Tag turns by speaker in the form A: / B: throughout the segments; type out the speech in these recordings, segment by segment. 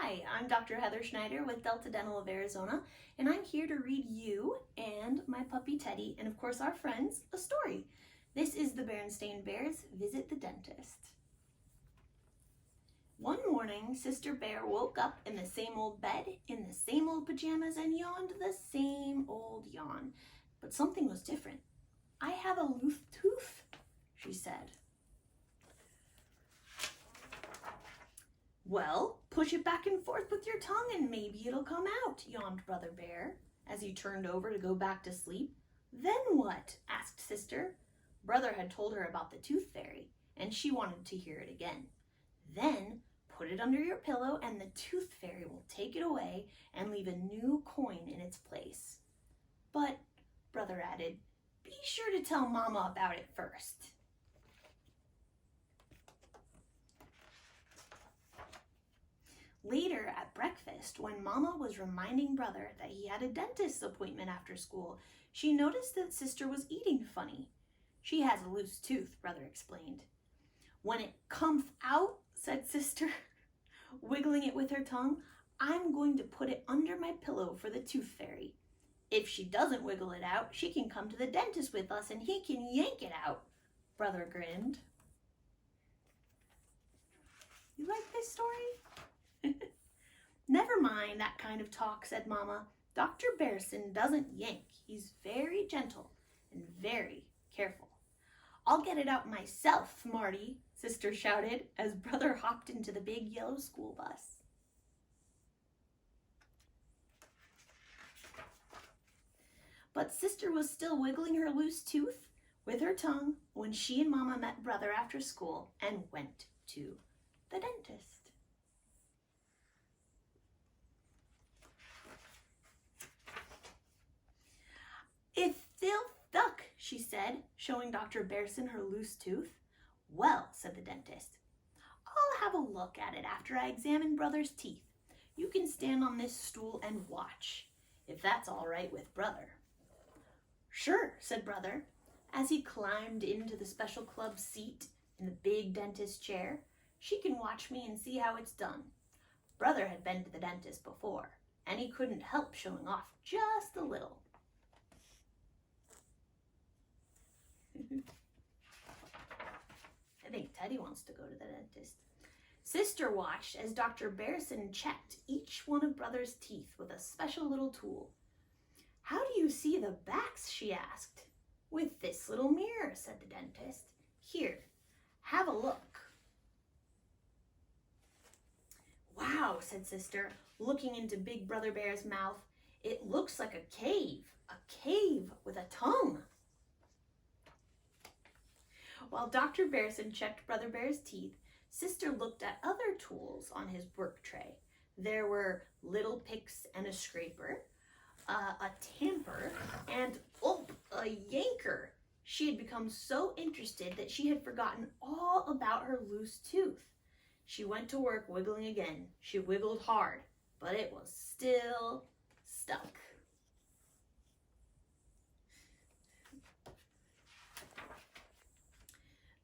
A: Hi, I'm Dr. Heather Schneider with Delta Dental of Arizona, and I'm here to read you and my puppy Teddy, and of course our friends, a story. This is the Berenstain Bears Visit the Dentist. One morning, Sister Bear woke up in the same old bed, in the same old pajamas, and yawned the same old yawn. But something was different. "I have a loose tooth," she said. "Well, push it back and forth with your tongue and maybe it'll come out," yawned Brother Bear as he turned over to go back to sleep. "Then what?" asked Sister. Brother had told her about the tooth fairy, and she wanted to hear it again. "Then put it under your pillow and the tooth fairy will take it away and leave a new coin in its place." "But," Brother added, "be sure to tell Mama about it first." Later at breakfast, when Mama was reminding Brother that he had a dentist's appointment after school, she noticed that Sister was eating funny. "She has a loose tooth," Brother explained. "When it comes out," said Sister, wiggling it with her tongue, "I'm going to put it under my pillow for the tooth fairy. If she doesn't wiggle it out, she can come to the dentist with us and he can yank it out." Brother grinned. You like this story? "Never mind that kind of talk," said Mama. "Dr. Berenstain doesn't yank. He's very gentle and very careful." "I'll get it out myself, Marty," Sister shouted as Brother hopped into the big yellow school bus. But Sister was still wiggling her loose tooth with her tongue when she and Mama met Brother after school and went to the dentist. "It still stuck," she said, showing Dr. Berenstain her loose tooth. "Well," said the dentist, "I'll have a look at it after I examine Brother's teeth. You can stand on this stool and watch, if that's all right with Brother." "Sure," said Brother, as he climbed into the special club seat in the big dentist chair. "She can watch me and see how it's done." Brother had been to the dentist before, and he couldn't help showing off just a little. I think Teddy wants to go to the dentist. Sister watched as Dr. Berenstain checked each one of Brother's teeth with a special little tool. "How do you see the backs?" she asked. "With this little mirror," said the dentist. "Here, have a look." "Wow," said Sister, looking into Big Brother Bear's mouth. "It looks like a cave with a tongue." While Dr. Berenstain checked Brother Bear's teeth, Sister looked at other tools on his work tray. There were little picks and a scraper, a tamper, and a yanker. She had become so interested that she had forgotten all about her loose tooth. She went to work wiggling again. She wiggled hard, but it was still stuck.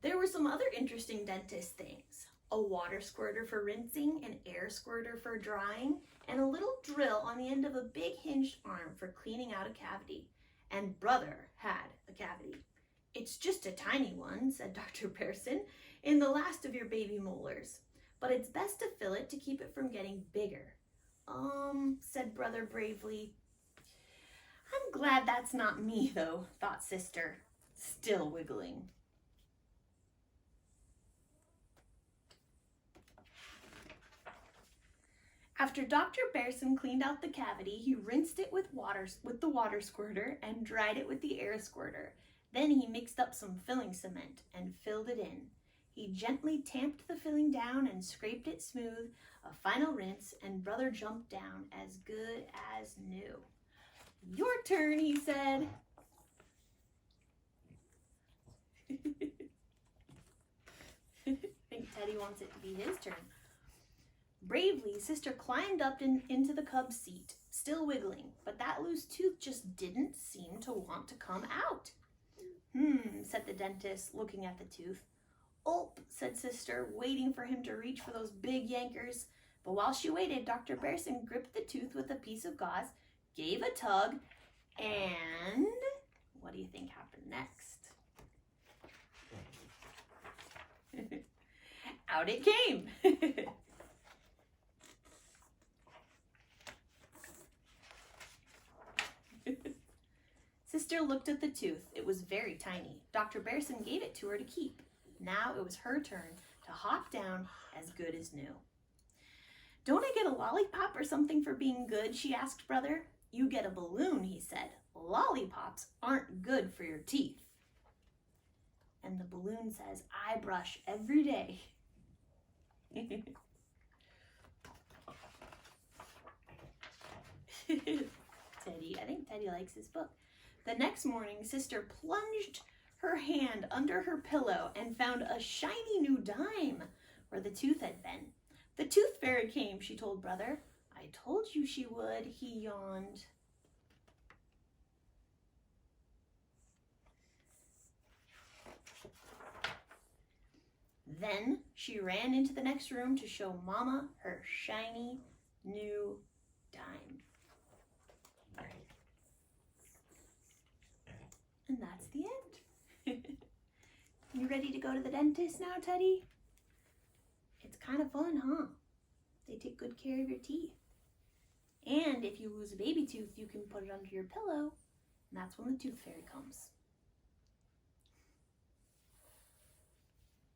A: There were some other interesting dentist things. A water squirter for rinsing, an air squirter for drying, and a little drill on the end of a big hinged arm for cleaning out a cavity. And Brother had a cavity. "It's just a tiny one," said Dr. Berenstain, "in the last of your baby molars. But it's best to fill it to keep it from getting bigger." Said Brother bravely. "I'm glad that's not me, though," thought Sister, still wiggling. After Dr. Berenstain cleaned out the cavity, he rinsed it with the water squirter and dried it with the air squirter. Then he mixed up some filling cement and filled it in. He gently tamped the filling down and scraped it smooth. A final rinse, and Brother jumped down as good as new. "Your turn," he said. I think Teddy wants it to be his turn. Bravely, Sister climbed up into the cub seat, still wiggling, but that loose tooth just didn't seem to want to come out. Said the dentist, looking at the tooth. "Said Sister, waiting for him to reach for those big yankers. But while she waited, Dr. Bearson gripped the tooth with a piece of gauze, gave a tug, and what do you think happened next? Out it came. Sister looked at the tooth. It was very tiny. Dr. Bearson gave it to her to keep. Now it was her turn to hop down as good as new. Don't I get a lollipop or something for being good? She asked Brother. You get a balloon, he said. Lollipops aren't good for your teeth. And the balloon says, I brush every day. Teddy, I think Teddy likes this book. The next morning, Sister plunged her hand under her pillow and found a shiny new dime where the tooth had been. The tooth fairy came, she told Brother. I told you she would, he yawned. Then she ran into the next room to show Mama her shiny new dime. And that's the end. You ready to go to the dentist now, Teddy? It's kind of fun, huh? They take good care of your teeth. And if you lose a baby tooth, you can put it under your pillow, and that's when the tooth fairy comes.